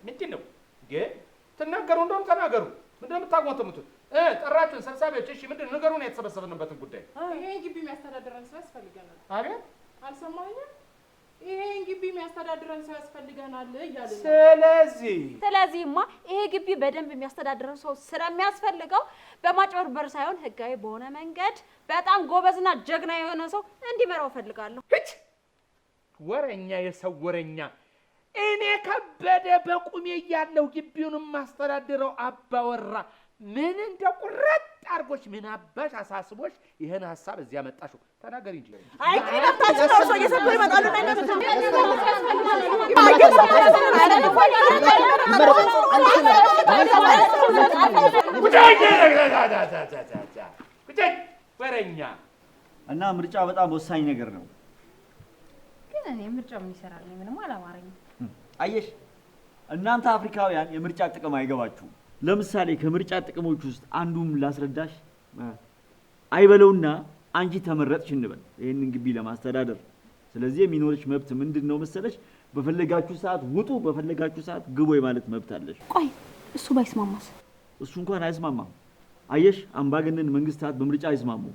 ምንድነው ተናገሩ እንደውም ተናገሩ ምንድነው የምታጓተሙት ጠራችሁን ሰብሳቢዎች እሺ ምንድነው ነገሩን የተሰበሰበንበትን ጉዳይ ይሄ ግቢ የሚያስተዳድረን ሰው ያስፈልገናል አቤት አልሰማኸኝም ይሄ ግቢ የሚያስተዳድረን ሰው ያስፈልገናል እያለ ስለዚህማ ይሄ ግቢ በደንብ የሚያስተዳድረን ሰው ስለሚያስፈልገው በማጭበርበር ሳይሆን ህጋዊ በሆነ መንገድ በጣም ጎበዝና ጀግና የሆነ ሰው እንዲመራው ፈልጋለሁ ወረኛ የሰው ወረኛ እኔ ከበደ በቁሜ ያለው ግቢውን ማስተዳድረው አባወራ ምን እንደቁረጥ አርጎች ምን አባሽ አሳስቦሽ ይሄን ሐሳብ እዚያ መጣሽው ተናገሪ እንጂ አይ ቅናታችሁ ነው ሰው እየሰጡ ይመጣሉ እና ወረኛ እና ምርጫ በጣም ወሳኝ ነገር ነው ግን እኔ ምርጫ ምን ይሰራል ምንም አላማረኝም አየሽ እናንተ አፍሪካውያን የምርጫ ጥቅም አይገባችሁም ለምሳሌ ከምርጫ ጥቅሞች ውስጥ አንዱም ላስረዳሽ አይበለውና አንቺ ተመረጥሽ እንበል ይሄንን ግቢ ለማስተዳደር ስለዚህ የሚኖርሽ መብት ምንድነው መሰለሽ በፈለጋችሁ ሰዓት ውጡ በፈለጋችሁ ሰዓት ግቡ ማለት መብት አለሽ ቆይ እሱ ባይስማማስ እሱ እንኳን አይስማማም አየሽ አምባገነን መንግስታት በምርጫ አይስማሙ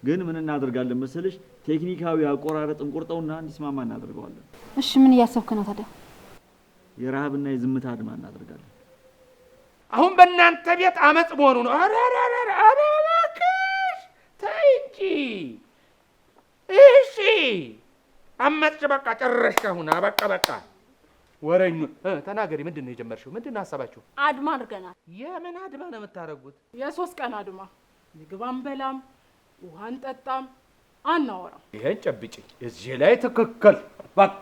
ግን ምን እናደርጋለን መሰለሽ ቴክኒካዊ አቆራረጥን ቆርጠውና እንዲስማማ እናደርጋለን እሺ ምን ያሰብክ ነው ታዲያ የራብና የዝምታ አድማ እናደርጋለን አሁን በእናንተ ቤት አመጽ መሆኑ ነው አባክሽ ታይጂ እሺ አመጽ በቃ ጨረሽ ካሁን በቃ ወረኙ ተናገሪ ምንድነው የጀመርሽው ምንድነው ሐሳባችሁ አድማ አድርገናል የምን አድማ ነው የምታረጉት የ3 ቀን አድማ ምግብ አንበላም ውሃ አንጠጣም አናወራም ይሄን ጨብጪ እዚህ ላይ ትክክል በቃ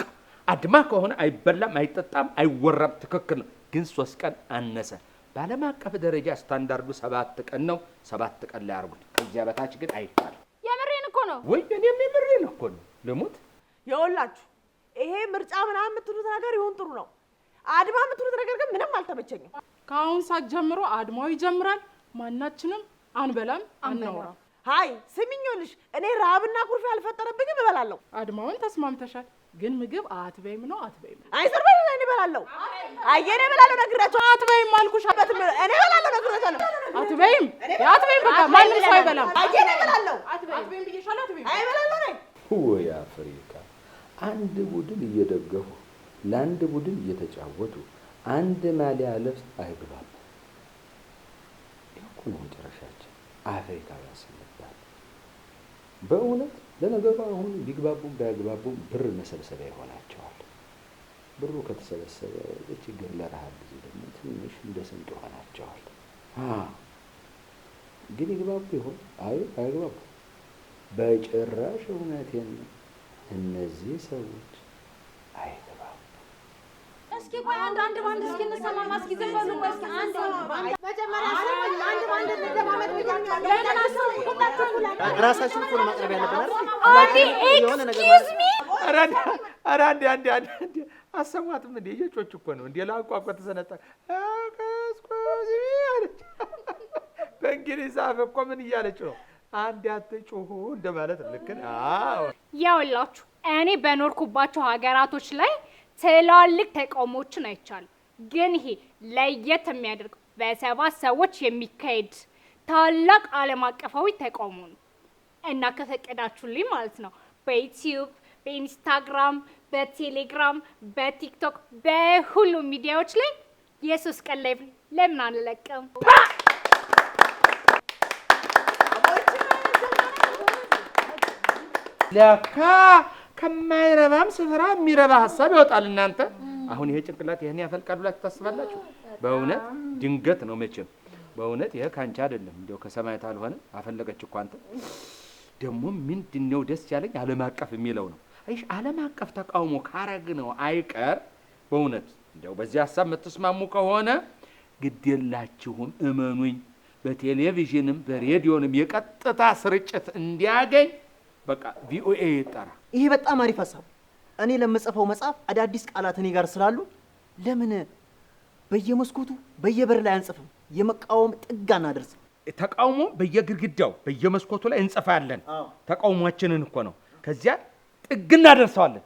አድማ ከሆነ አይበላም አይጠጣም አይወራም ትክክል ነው ግን 3 ቀን አነሰ ባለም አቀፍ ደረጃ ስታንዳርዱ 7 ቀን ነው 7 ቀን ላይ አርጉት ከዚያ በታች ግን አይቻል የምሬን እኮ ነው ወይ እኔም የምሬን እኮ ነው ለሞት ይኸውላችሁ ይሄ ምርጫ ምናምን የምትሉት ነገር ይሁን ጥሩ ነው አድማ የምትሉት ነገር ግን ምንም አልተመቸኝም ከአሁን ሰዓት ጀምሮ አድማው ይጀምራል ማናችንም አንበላም አናወራም ሃይ ስሚኞልሽ እኔ ረሃብና ኩርፊያ አልፈጠረብኝም እበላለሁ አድማውን ተስማምተሻል ግን ምግብ አትበይም ነው አትበይም አይሰርበኝ እኔ እበላለሁ አየኔ እበላለሁ ነግራቸው አትበይም አልኩሽ እኔ እበላለሁ ነግራቸው አትበይም አትበይም በቃ ማንም ሰው አይበላም አየኔ እበላለሁ አትበይም ብዬሻለሁ አትበይም አይበላለሁ ነኝ ወይ አፍሪካ አንድ ቡድን እየደገፉ ለአንድ ቡድን እየተጫወቱ አንድ ማሊያ ልብስ አይግባም ይኩን መጨረሻችን አፍሪካ ያስፈልጋል በእውነት ለነገሩ አሁን ቢግባቡም ባይግባቡም ብር መሰብሰቢያ ይሆናቸዋል ብሩ ከተሰበሰበ ለችግር ለረሃብ ጊዜ ደግሞ ትንሽ እንደ ስንቅ ይሆናቸዋል ግን ይግባቡ ይሆን አይግባቡ በጭራሽ እውነቴን ነው እነዚህ ሰዎች አይግባቡ እስኪ ቆይ አንድ ባንድ እስኪ እንሰማማ እስኪ ዝም በሉ ቆይ እስኪ አንድ መጀመሪያ አንድ ባንድ እንደማመጥ ብያለሁ ራሳችን እኮ ነው ማቅረብ ያለብን ኤክስኪውዝ ሚ አንዴ አሰማትም እንዴ የጮች እኮ ነው እንዴ ላቋቋ ተሰነጣ በእንግሊዝ አፍ እኮ ምን እያለች ነው አንድ አትጩሁ እንደማለት ልክ አዎ ያውላችሁ እኔ በኖርኩባቸው ሀገራቶች ላይ ትላልቅ ተቃውሞችን አይቻል ግን ይሄ ለየት የሚያደርገው በሰባት ሰዎች የሚካሄድ ታላቅ ዓለም አቀፋዊ ተቃውሞ ነው እና ከፈቀዳችሁልኝ ማለት ነው በዩቲዩብ በኢንስታግራም በቴሌግራም በቲክቶክ በሁሉም ሚዲያዎች ላይ የ3 ቀን ላይቭ ለምን አንለቀም ለካ ከማይረባም ስፍራ የሚረባ ሐሳብ ይወጣል እናንተ አሁን ይሄ ጭንቅላት ይሄን ያፈልቃል ብላችሁ ታስባላችሁ በእውነት ድንገት ነው መቼም በእውነት ይሄ ካንቺ አይደለም እንደው ከሰማያት አልሆነ አፈለገች እኮ አንተ ደግሞ ምንድነው ደስ ያለኝ ዓለም አቀፍ የሚለው ነው አይሽ ዓለም አቀፍ ተቃውሞ ካረግነው አይቀር በእውነት እንደው በዚህ ሐሳብ መተስማሙ ከሆነ ግዴላችሁም እመኑኝ በቴሌቪዥንም በሬዲዮንም የቀጥታ ስርጭት እንዲያገኝ በቃ ቪኦኤ ይጣራ ይሄ በጣም አሪፍ ሐሳብ እኔ ለምጽፈው መጽሐፍ አዳዲስ ቃላት እኔ ጋር ስላሉ ለምን በየመስኮቱ በየበር ላይ አንጽፍም የመቃወም ጥግ አናደርስም ተቃውሞ በየግድግዳው በየመስኮቱ ላይ እንጽፋለን። ተቃውሟችንን እኮ ነው። ከዚያ ጥግ እናደርሰዋለን።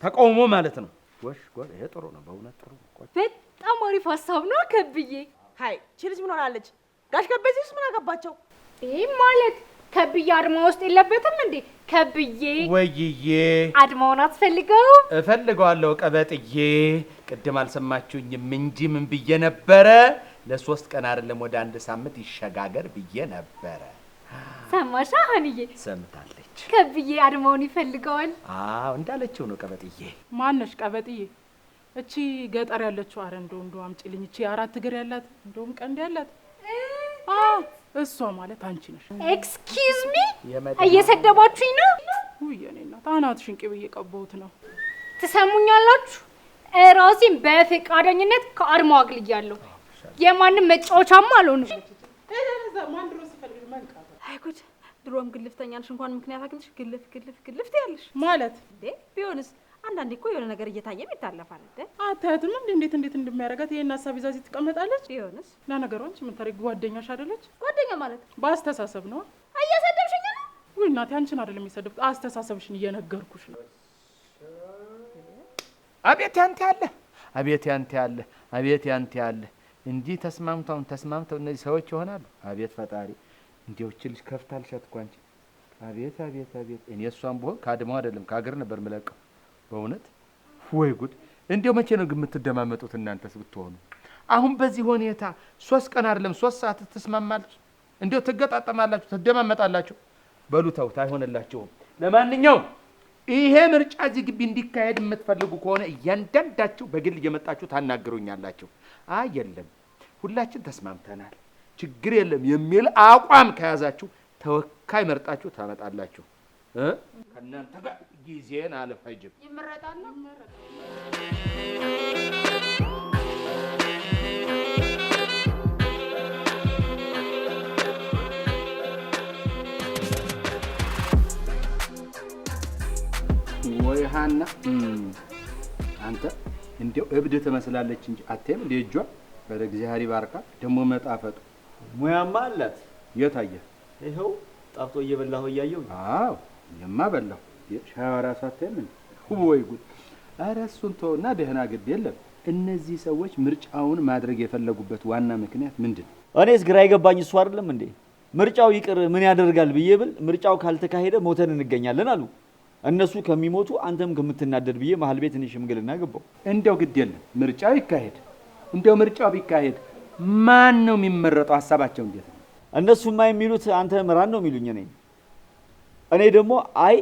ተቃውሞ ማለት ነው። ጎሽ ጎሽ፣ ይሄ ጥሩ ነው፣ በእውነት ጥሩ ነው። በጣም አሪፍ ሀሳብ ነው ከብዬ። ሀይ እቺ ልጅ ምን ሆናለች? ጋሽ ከበዚህስ ምን አገባቸው? ይሄ ማለት ከብዬ አድማ ውስጥ የለበትም እንዴ? ከብዬ ወይዬ አድማውን አትፈልገው? እፈልገዋለሁ ቀበጥዬ። ቅድም አልሰማችሁኝም እንጂ ምን ብዬ ነበረ? ለ3 ቀን አይደለም ወደ 1 ሳምንት ይሸጋገር ብዬ ነበረ። ሰማሻ ሀንዬ? ሰምታለች። ከብዬ አድማውን ይፈልገዋል። አዎ እንዳለችው ነው ቀበጥዬ። ማነሽ ቀበጥዬ? እቺ ገጠር ያለችው አረ እንደው አምጪልኝ። እቺ 4 እግር ያላት እንደውም ቀንድ ያላት እሷ ማለት አንቺ ነሽ። ኤክስኪውዝ ሚ እየሰደባችሁኝ ነው? ውይ የኔ እናት አናትሽን ቅቤ እየቀባሁት ነው። ትሰሙኛላችሁ? ራሴን በፈቃደኝነት ከአድማው አግልያለሁ። የማንም መጫወቻማ አልሆንም። አይ ጉድ! ድሮም ግልፍተኛ ነሽ። እንኳን ምክንያት አግኝተሽ ግልፍ ትያለሽ ማለት እንዴ? ቢሆንስ አንዳንዴ እኮ የሆነ ነገር እየታየም ይታለፋል እንዴ? አታያትም እንዴት እንደሚያደርጋት ይሄን ሀሳብ ይዛ እዚህ ትቀመጣለች። ቢሆንስ ለነገሩ አንቺ ምን ታሪክ ጓደኛሽ አይደለች? ጓደኛ ማለት በአስተሳሰብ ነው። እየሰደብሽኝ ነው? ውይ እናቴ አንቺን አይደለም የሰደብኩት፣ አስተሳሰብሽን እየነገርኩሽ ነው። አቤት ያንተ ያለ፣ አቤት ያንተ ያለ፣ አቤት ያንተ ያለ። እንዲህ ተስማምተው እነዚህ ሰዎች ይሆናሉ? አቤት ፈጣሪ! እንዲያው እቺ ልጅ ከፍታልሻት እኮ አንቺ። አቤት አቤት አቤት! እኔ እሷን ብሆን ከአድማው አይደለም ከሀገር ነበር የምለቀው። በእውነት ወይ ጉድ! እንዲያው መቼ ነው ግን የምትደማመጡት እናንተስ ብትሆኑ? አሁን በዚህ ሁኔታ 3 ቀን አይደለም 3 ሰዓት ትስማማላችሁ? እንዲያው ትገጣጠማላችሁ፣ ትደማመጣላችሁ? በሉ ተውት፣ አይሆንላችሁም። ለማንኛውም ይሄ ምርጫ እዚህ ግቢ እንዲካሄድ የምትፈልጉ ከሆነ እያንዳንዳችሁ በግል እየመጣችሁ ታናግሩኛላችሁ። አይ የለም ሁላችን ተስማምተናል፣ ችግር የለም የሚል አቋም ከያዛችሁ ተወካይ መርጣችሁ ታመጣላችሁ። ከእናንተ ጋር ጊዜን አልፈጅም። ይመረጣል። ወይ ሀና፣ አንተ እንዲያው እብድ ትመስላለች እንጂ አትይም እንደ እጇ በረ እግዚአብሔር ይባርካ። ደግሞ መጣፈጡ ሙያማ አላት። የት አየህ? ይኸው ጣፍጦ እየበላሁ እያየሁ። አዎ እኔማ በላሁ። ሻዋ ራሱ አትይም እንዴ? ወይ ጉድ! ኧረ እሱን ተውና ደህና ግድ የለም። እነዚህ ሰዎች ምርጫውን ማድረግ የፈለጉበት ዋና ምክንያት ምንድን ነው? እኔስ ግራ የገባኝ እሱ አይደለም እንዴ? ምርጫው ይቅር ምን ያደርጋል ብዬ ብል ምርጫው ካልተካሄደ ሞተን እንገኛለን አሉ። እነሱ ከሚሞቱ አንተም ከምትናደድ ብዬ መሀል ቤት እኔ ሽምግልና ገባው። እንደው ግድ የለም ምርጫው ይካሄድ። እንደው ምርጫው ቢካሄድ ማን ነው የሚመረጠው? ሀሳባቸው እንዴት ነው? እነሱማ የሚሉት አንተ ምራን ነው የሚሉኝ። እኔ ደግሞ አይ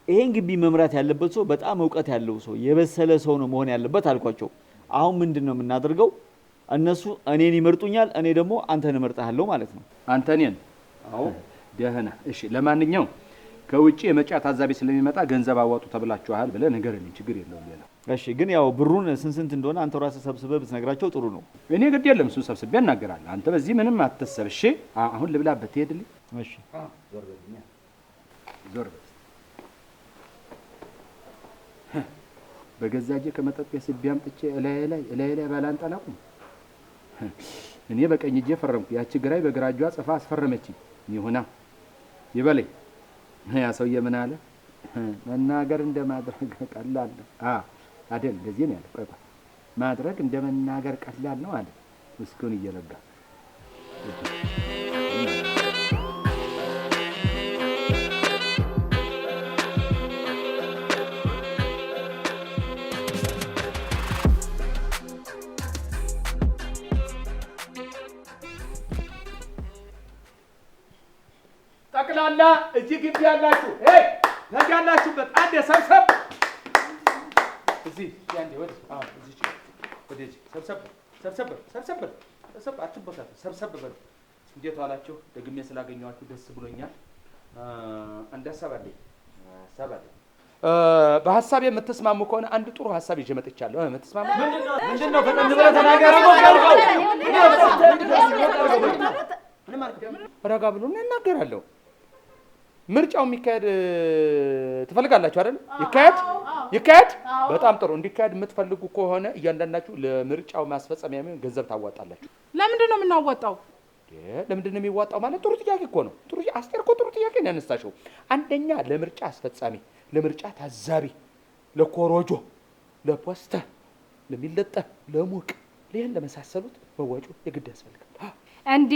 ይሄን ግቢ መምራት ያለበት ሰው በጣም እውቀት ያለው ሰው የበሰለ ሰው ነው መሆን ያለበት አልኳቸው። አሁን ምንድን ነው የምናደርገው? እነሱ እኔን ይመርጡኛል፣ እኔ ደግሞ አንተን እመርጣለሁ ማለት ነው። አንተ እኔን? አዎ ደህና። እሺ ለማንኛውም ከውጪ የመጫ ታዛቢ ስለሚመጣ ገንዘብ አዋጡ ተብላችኋል ብለህ ንገረኝ። ችግር የለውም ሌላ። እሺ ግን ያው ብሩን ስንት እንደሆነ አንተ ራስህ ሰብስበህ ብትነግራቸው ጥሩ ነው። እኔ ግድ የለም እሱን ሰብስቤ እናገራለሁ። አንተ በዚህ ምንም አትሰብ። እሺ አሁን ልብላበት ትሄድልኝ? እሺ ዞር በልኛ፣ ዞር በል። በገዛ እጄ ከመጠጥ ስቤ አምጥቼ እላዬ ላይ ባላንጠላቁም እኔ በቀኝ እጄ ፈረምኩ። ያቺ ግራይ በግራ እጇ ጽፋ አስፈረመችኝ። ይሁና ይበለኝ። ያ ሰውዬ ምን አለ? መናገር እንደማድረግ ቀላል ነው አይደል? እንደዚህ ነው ያለው። ቆይ ማድረግ እንደ መናገር ቀላል ነው አለ። እስኩን እየለጋ ጠቅላላ እዚህ ግቢ ያላችሁ ያላችሁበት አንድ ሰብሰብ እዚህ ያንዴ ወደዚህ ሰብሰብ አትቦታት ሰብሰብ በሉ። እንዴት ዋላችሁ? ደግሜ ስላገኘኋችሁ ደስ ብሎኛል። አንድ ሀሳብ አለኝ። በሀሳብ የምትስማሙ ከሆነ አንድ ጥሩ ሀሳብ ይዤ መጥቻለሁ። የምትስማሙ ምንድን ነው? ፈጠን ብለህ ተናገር። ረጋ ብሎ እናገራለሁ። ምርጫው የሚካሄድ ትፈልጋላችሁ አይደል? ይካሄድ። በጣም ጥሩ። እንዲካሄድ የምትፈልጉ ከሆነ እያንዳንዳችሁ ለምርጫው ማስፈጸሚያ የሚሆን ገንዘብ ታዋጣላችሁ። ለምንድን ነው የምናወጣው? ለምንድን ነው የሚዋጣው ማለት ጥሩ ጥያቄ እኮ ነው። ጥሩ አስቴር እኮ ጥሩ ጥያቄ ነው ያነሳሽው። አንደኛ ለምርጫ አስፈጻሚ፣ ለምርጫ ታዛቢ፣ ለኮሮጆ፣ ለፖስተር፣ ለሚለጠፍ፣ ለሙቅ ይህን ለመሳሰሉት መዋጮ የግድ ያስፈልጋል። እንዴ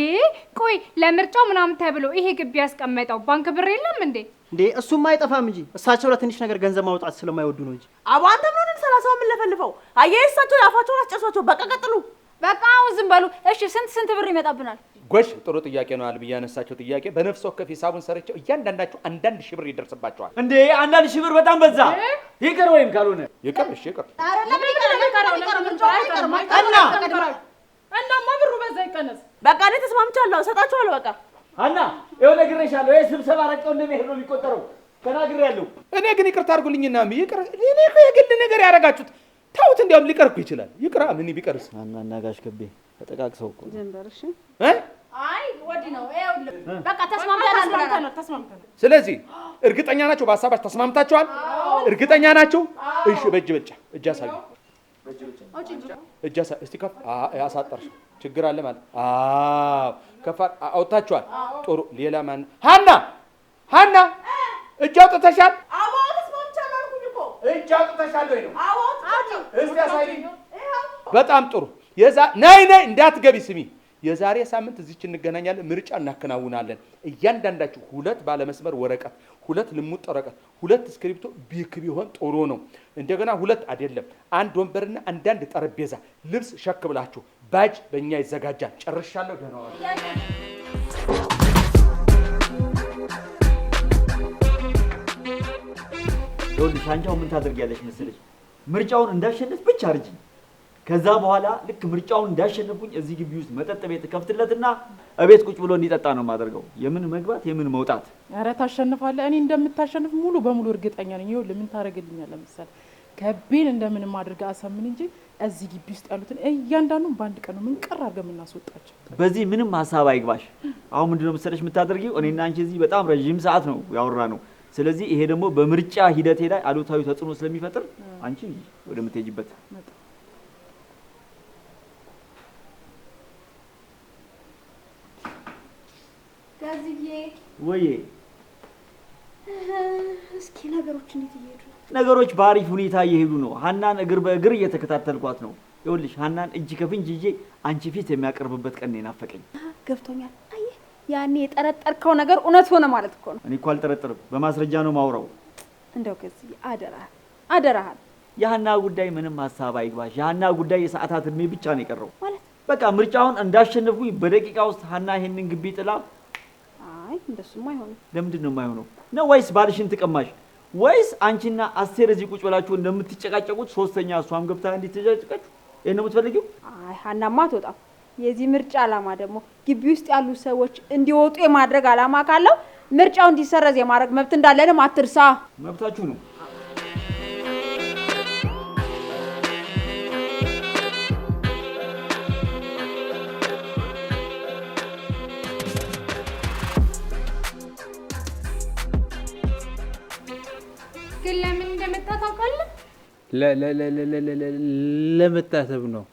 ቆይ ለምርጫው ምናምን ተብሎ ይሄ ግቢ ያስቀመጠው ባንክ ብር የለም እንዴ? እንዴ እሱም አይጠፋም እንጂ እሳቸው ለትንሽ ነገር ገንዘብ ማውጣት ስለማይወዱ ነው እንጂ። አቦ አንተ ምን ሆነን 30 ምን ለፈልፈው? አየህ እሳቸው ያፋቸውን አስጨርሷቸው። በቃ ቀጥሉ። በቃ አሁን ዝም በሉ እሺ። ስንት ብር ይመጣብናል? ጎሽ ጥሩ ጥያቄ ነው አልብዬ ያነሳቸው ጥያቄ። በነፍስ ወከፍ ሂሳቡን ሰርቸው እያንዳንዳቸው አንዳንድ ሺህ ብር ይደርስባቸዋል። እንዴ አንዳንድ ሺህ ብር በጣም በዛ። ይቅር ወይም ካልሆነ ይቅር። እሺ ይቅር። እናማ ብሩ በዛ ይቀነስ። በቃ እኔ ተስማምቻለሁ፣ እሰጣቸዋለሁ። በቃ ሀና ይኸው ነግሬሻለሁ። ይሄ ስብሰባ ረቀው እንደሚሄድ ነው የሚቆጠረው። ተናግሬያለሁ። እኔ ግን ይቅርታ አድርጉልኝና ይቅር። እኔ እኮ የግል ነገር ያደረጋችሁት ታውት እንዲያውም ሊቀር እኮ ይችላል። ይቅራ ምን ቢቀርስ? ሀና እና ጋሽ ከቤ ተጠቃቅሰው እኮ ጀንበርሽ እ አይ ወዲህ ነው ይኸውልህ። በቃ ተስማምተናል። ስለዚህ እርግጠኛ ናችሁ? በሀሳባችሁ ተስማምታችኋል? እርግጠኛ ናችሁ? እሺ በእጅ ብቻ እጅ አሳዩ። እጅ እስቲ ከፍ ያሳጠርሽ ችግር አለ ማለት ከፍ አውጥታችኋል። ጥሩ። ሌላ ማን? ሀና እጅ አውጥተሻል? አቦ ተስማምቻለሁ አልኩኝ እኮ። እጅ አውጥተሻል ወይ ነው? አቦ አውጥቻለሁ። እስቲ አሳይኝ። በጣም ጥሩ። ነይ እንዳትገቢ። ስሚ የዛሬ ሳምንት እዚች እንገናኛለን። ምርጫ እናከናውናለን። እያንዳንዳችሁ 2 ባለመስመር ወረቀት፣ 2 ልሙጥ ወረቀት፣ 2 እስክሪፕቶ ቢክ ቢሆን ጥሩ ነው። እንደገና 2 አይደለም 1 ወንበርና አንዳንድ ጠረጴዛ፣ ልብስ ሸክ ብላችሁ ባጅ በእኛ ይዘጋጃል። ጨርሻለሁ። ደህና ዋሉ። ይኸውልሽ አንቺ አሁን ምን ታደርጊያለሽ መሰለሽ? ምርጫውን እንዳሸነፍ ብቻ አርጅኝ። ከዛ በኋላ ልክ ምርጫውን እንዳሸነፉኝ እዚህ ግቢ ውስጥ መጠጥ ቤት ከፍትለትና እቤት ቁጭ ብሎ እንዲጠጣ ነው የማደርገው። የምን መግባት የምን መውጣት። ኧረ ታሸንፋለህ። እኔ እንደምታሸንፍ ሙሉ በሙሉ እርግጠኛ ነኝ። ይኸውልህ ምን ታደርግልኛለህ መሰለህ? ከቤን እንደምንም አድርገህ አሳምን እንጂ እዚህ ግቢ ውስጥ ያሉትን እያንዳንዱን በአንድ ቀን ነው ምን ቀር አድርገን የምናስወጣቸው። በዚህ ምንም ሀሳብ አይግባሽ። አሁን ምንድነው መሰለሽ የምታደርጊው? እኔና አንቺ እዚህ በጣም ረዥም ሰዓት ነው ያወራ ነው። ስለዚህ ይሄ ደግሞ በምርጫ ሂደቴ ላይ አሉታዊ ተጽዕኖ ስለሚፈጥር አንቺ ወደምትሄጂበት ጋዝዬ ወይ እስኪ ነገሮች እንዴት እየሄዱ ነው? ነገሮች በአሪፍ ሁኔታ እየሄዱ ነው። ሀናን እግር በእግር እየተከታተልኳት ነው። ይኸውልሽ ሀናን እጅ ከፍንጅ ይዤ አንቺ ፊት የሚያቀርብበት ቀን ነው የናፈቀኝ። ገብቶኛል። አየህ ያኔ የጠረጠርከው ነገር እውነት ሆነ ማለት እኮ ነው። እኔ እኮ አልጠረጥርም፣ በማስረጃ ነው ማውራው። እንደው ጋዝዬ አደራህን የሀና ጉዳይ ምንም ሀሳብ አይግባሽ። የሀና ጉዳይ የሰዓታት እድሜ ብቻ ነው የቀረው። ማለት በቃ ምርጫውን እንዳሸነፍኩኝ በደቂቃ ውስጥ ሀና ይሄንን ግቢ ጥላ። አይ እንደሱማ አይሆንም። ለምንድን ነው የማይሆነው? ነው ወይስ ባልሽን ትቀማሽ? ወይስ አንቺና አስቴር እዚህ ቁጭ ብላችሁ እንደምትጨቃጨቁት ሶስተኛ እሷም ገብታ እንድትጨቃጨቃችሁ ይሄን ነው የምትፈልጊው? አይ ሀናማ አትወጣም። የዚህ ምርጫ ዓላማ ደግሞ ግቢ ውስጥ ያሉ ሰዎች እንዲወጡ የማድረግ ዓላማ ካለው ምርጫው እንዲሰረዝ የማድረግ መብት እንዳለንም አትርሳ። መብታችሁ ነው። ግን ለምን እንደመጣ ታውቃለህ? ለመታሰብ ነው።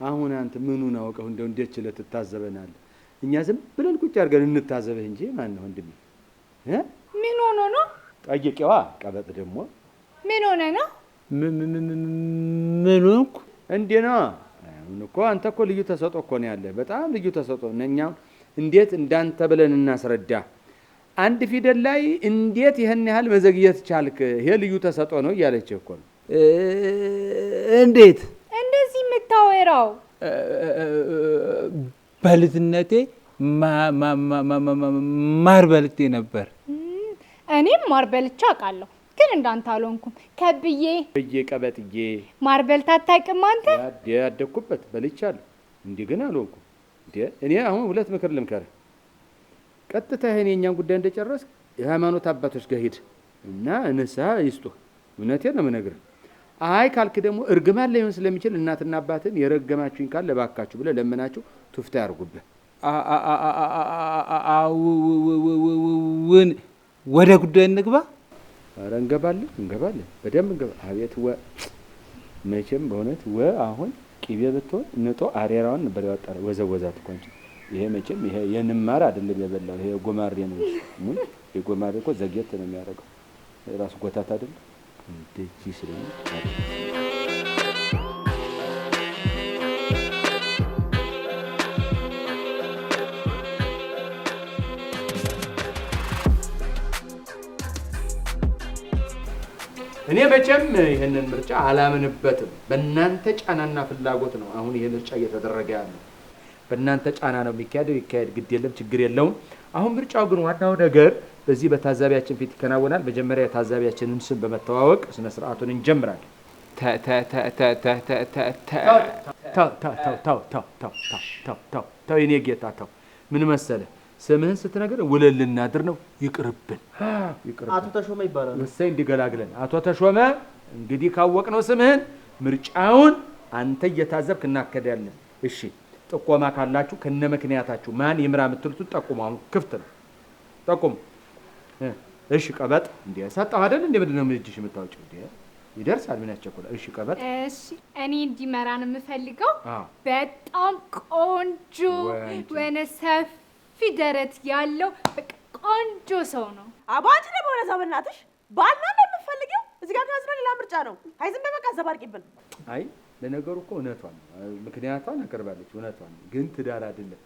አሁን አንተ ምኑን አውቀው እንደው እንዴት ችለህ ትታዘበናለህ? እኛ ዝም ብለን ቁጭ አድርገን እንታዘበህ እንጂ ማን ነው ወንድሜ? ምን ሆኖ ነው? ጠይቄዋ። ቀበጥ ደግሞ ምን ሆነ ነው? ምን ሆንኩ እንዴ ነው? አሁን እኮ አንተ እኮ ልዩ ተሰጥኦ እኮ ነው ያለህ፣ በጣም ልዩ ተሰጥኦ። እኛ እንዴት እንዳንተ ብለን እናስረዳ? አንድ ፊደል ላይ እንዴት ይሄን ያህል መዘግየት ቻልክ? ይሄ ልዩ ተሰጥኦ ነው እያለች እኮ ነው። እንዴት እንደዚህ የምታወራው? በልጅነቴ ማር በልቴ ነበር። እኔም ማር በልቼ አውቃለሁ፣ ግን እንዳንተ አልሆንኩም። ከብዬ ቀበጥዬ ማር በልተህ አታውቅም አንተ? ያደግኩበት በልቻለሁ፣ እንዲህ ግን አልሆንኩም። እኔ አሁን 2 ምክር ልምከርህ። ቀጥታ ይሄን የኛን ጉዳይ እንደጨረስክ የሃይማኖት አባቶች ጋር ሂድ እና ንስሐ ይስጡህ። እውነቴን ነው የምነግርህ። አይ ካልክ ደግሞ እርግማን ላይሆን ስለሚችል እናትና አባትን የረገማችሁኝ ካለ እባካችሁ ብለህ ለምናችሁ ቱፍታ ያርጉብህ። ወደ ጉዳይ እንግባ። ኧረ እንገባለን፣ በደንብ እንገባ። አቤት መቼም በእውነት አሁን ቅቤ ብትሆን ንጦ አሬራዋን ነበር ያወጣ ወዘወዛት እኮ እንጂ ይሄ መቼም ይሄ የንማር አይደለም የበላው ይሄ ጎማሬ ነው። ምን የጎማሬ እኮ ዘግየት ነው የሚያደርገው ራሱ ጎታት አይደል እንደዚህ ስለኝ እኔ መቼም ይሄንን ምርጫ አላምንበትም። በእናንተ ጫናና ፍላጎት ነው አሁን ይሄ ምርጫ እየተደረገ ያለው። በእናንተ ጫና ነው የሚካሄደው። ይካሄድ፣ ግድ የለም ችግር የለውም። አሁን ምርጫው ግን ዋናው ነገር በዚህ በታዛቢያችን ፊት ይከናወናል። መጀመሪያ የታዛቢያችንን ስም በመተዋወቅ ስነ ስርዓቱን እንጀምራለን። ተው የኔ ጌታ ተው። ምን መሰለህ ስምህን ስትነግር ውለን ልናድር ነው። ይቅርብን። አቶ ተሾመ ይባላል። እሰይ እንዲገላግለን። አቶ ተሾመ እንግዲህ ካወቅነው ስምህን ምርጫውን አንተ እየታዘብክ እናከዳለን። እሺ ጥቆማ ካላችሁ ከነ ምክንያታችሁ ማን ይምራ የምትሉት ጠቁሙ። አሁን ክፍት ነው፣ ጠቁሙ። እሺ ቀበጥ እንዴ ሰጣው አይደል? እንዴ ምንድነው እጅሽ የምታወጪው? እንዴ ይደርሳል። ምን ያስቸኩላል? እሺ ቀበጥ። እሺ እኔ እንዲመራን የምፈልገው በጣም ቆንጆ ወነ ሰፊ ደረት ያለው ቆንጆ ሰው ነው። አባንቺ ደግሞ ወደዛ በእናትሽ ባልና እንደምትፈልጊው እዚህ ጋር ካዝሮ ሌላ ምርጫ ነው። አይ ዝም በቃ ዘባርቂብን። አይ ለነገሩ እኮ እውነቷን ምክንያቷን አቀርባለች። እውነቷን ግን ትዳር አይደለም።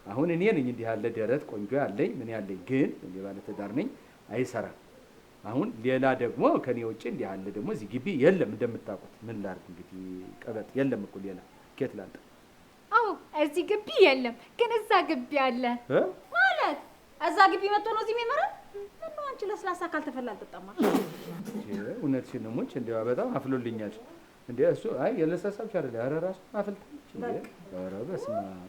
አሁን እኔ ነኝ እንዲህ ያለ ደረት ቆንጆ ያለኝ ምን ያለኝ፣ ግን እኔ ባለ ትዳር ነኝ፣ አይሰራም። አሁን ሌላ ደግሞ ከኔ ውጭ እንዲህ ያለ ደግሞ እዚህ ግቢ የለም እንደምታውቁት። ምን ላድርግ እንግዲህ ቀበጥ የለም እኮ ሌላ ኬት ላንተ። አዎ እዚህ ግቢ የለም፣ ግን እዛ ግቢ አለ ማለት እዛ ግቢ መጥቶ ነው እዚህ የሚመራ። ምን ነው አንቺ ለስላሳ ካልተፈላ አልጠጣማ። እውነትሽን ነው ሙች እንዴ በጣም አፍሎልኛል እንዴ እሱ። አይ የለስላሳ ብቻ አይደለ ኧረ ራሱ አፍልታለች እንዴ። ኧረ በስመ አብ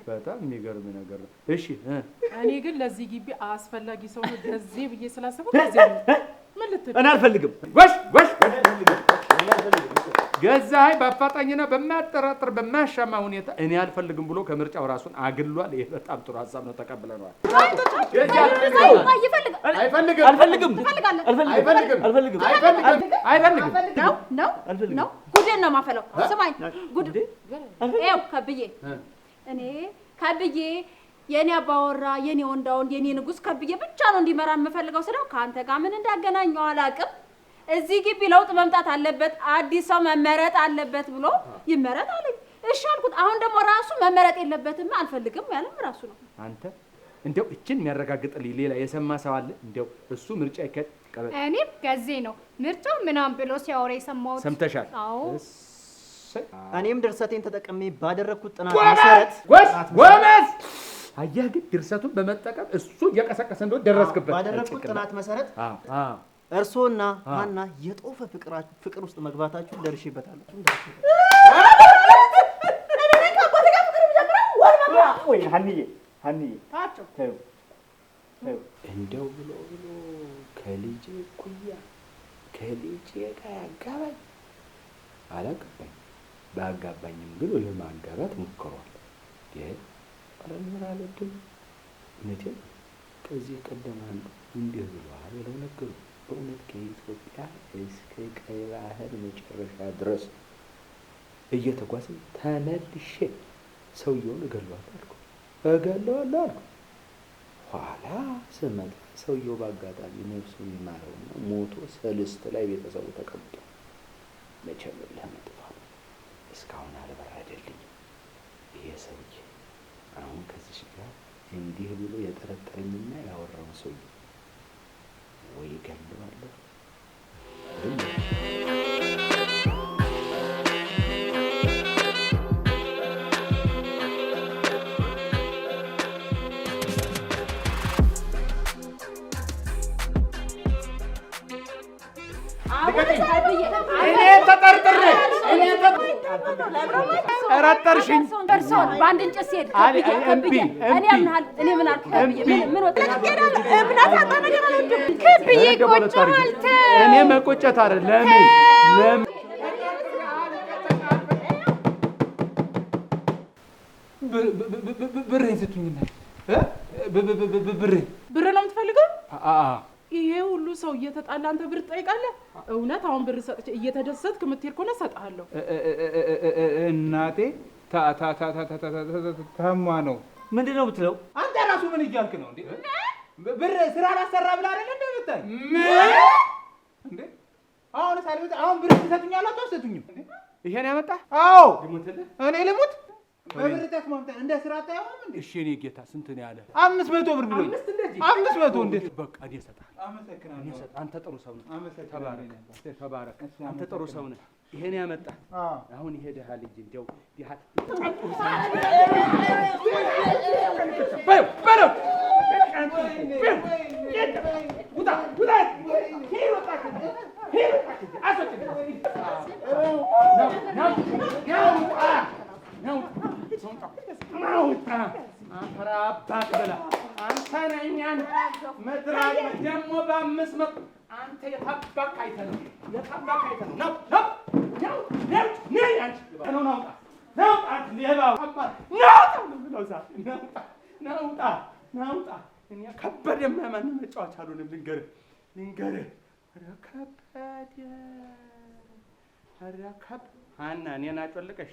በጣም የሚገርም ነገር ነው። እሺ እኔ ግን ለዚህ ግቢ አስፈላጊ ሰው ነው ገዜ ብዬ ስላሰብኩ ገዜ ነው። ምን ልትል? እኔ አልፈልግም። ወሽ ገዛኸኝ በአፋጣኝና በማያጠራጥር በማያሻማ ሁኔታ እኔ አልፈልግም ብሎ ከምርጫው ራሱን አግሏል። ይሄ በጣም ጥሩ ሀሳብ ነው፣ ተቀብለነዋል። አይፈልግም ነው ጉዴን ነው የማፈለው። ስማኝ ጉድ ይኸው ከብዬ እኔ ከብዬ የኔ አባወራ የኔ ወንዳ ወንድ የኔ ንጉስ ከብዬ ብቻ ነው እንዲመራ የምፈልገው ስለው ከአንተ ጋር ምን እንዳገናኘው አላውቅም። እዚህ ግቢ ለውጥ መምጣት አለበት፣ አዲስ ሰው መመረጥ አለበት ብሎ ይመረጥ አለኝ። እሺ አልኩት። አሁን ደግሞ ራሱ መመረጥ የለበትም አልፈልግም ያለም ራሱ ነው። አንተ እንደው እችን የሚያረጋግጥልኝ ሌላ የሰማ ሰው አለ? እንደው እሱ ምርጫ ይከድ ቀበል እኔም ገዜ ነው ምርጫው ምናምን ብሎ ሲያወራ የሰማሁት። ሰምተሻል? አዎ እኔም ድርሰቴን ተጠቅሜ ባደረግኩት ጥናት መሰረት ጎበዝ አየህ። ግን ድርሰቱን በመጠቀም እሱ እየቀሰቀሰ እንደሆነ ደረስክበት። ባደረግኩት ጥናት መሰረት እርሶና ሀና የጦፈ ፍቅር ውስጥ መግባታችሁ ደርሼበታለሁ። ወይ ሀኒዬ እንደው ብሎ ከልጄ እኩያ ከልጄ ጋር ያጋባኝ አላገባኝ። ባጋባኝም ግን ወይ ማጋባት ሞክሯል። አረምራለ ግን እውነቴን ከዚህ ቀደም አንዱ እንዲህ ብለዋል ብለው ነገሩ። በእውነት ከኢትዮጵያ እስከ ቀይ ባህር መጨረሻ ድረስ እየተጓዝን ተመልሼ ሰውየውን እገለዋለሁ አልኩ። ኋላ ስመጣ ሰውየው በአጋጣሚ ነፍሱን ይማረውና ሞቶ ሰልስት ላይ ቤተሰቡ ተቀምጦ መቼም ለመጥፋ እስካሁን አልበረደልኝም ይሄ ሰውዬ። አሁን ከዚህ ጋር እንዲህ ብሎ የጠረጠረኝና ያወራውን ሰውዬ ወይ እገለዋለሁ ጠረጠርሽኝ። እርሶን በአንድ እንጨት ሲሄድ ከብዬ እኔ ምን አልኩ? ምን ወጣ? እምነት አጣ ነገር አልወድም። ከብዬ ቆጭሃል። እኔ መቆጨት አይደለም። ለምን ብሬን ስጡኝና ብሬ ብር ነው የምትፈልገው? ይሄ ሁሉ ሰው እየተጣላ አንተ ብር ትጠይቃለህ? እውነት አሁን ብር ሰጥቼ እየተደሰትክ የምትሄድ ከሆነ እሰጥሃለሁ። እናቴ ታማ ነው። ምንድን ነው የምትለው? አንተ ራሱ ምን እያልክ ነው እንዴ? ብር ስራ ላሰራ ብላ አይደል እንደ መጣኝ እንዴ? አሁን ብር ትሰጡኛላችሁ አትሰጡኝም? ይሄን ያመጣ? አዎ እኔ ልሙት? በብር ተስማምተን እንደ ስራ አታየውም እንዴ? እሺ እኔ ጌታ ስንት ነው ያለ? 500 ብር ብሎኝ 500 እንዴት? በቃ እኔ እሰጥሃለሁ። አመሰግናለሁ። አንተ ጥሩ ሰው ነህ። አመሰግናለሁ። ተባረክ። አንተ ጥሩ ሰው ነህ። ይሄን ያመጣ አሁን ይሄ ደሃ ልጅ እንደው ደሃ በለው ደግሞ በ500 አንተ የታባክ አይተህ ነው ናውጣ እኔ ከበደ ማንም መጫወቻ አልሆንም። ልንገርህ ሀና እኔን አጮልቀሽ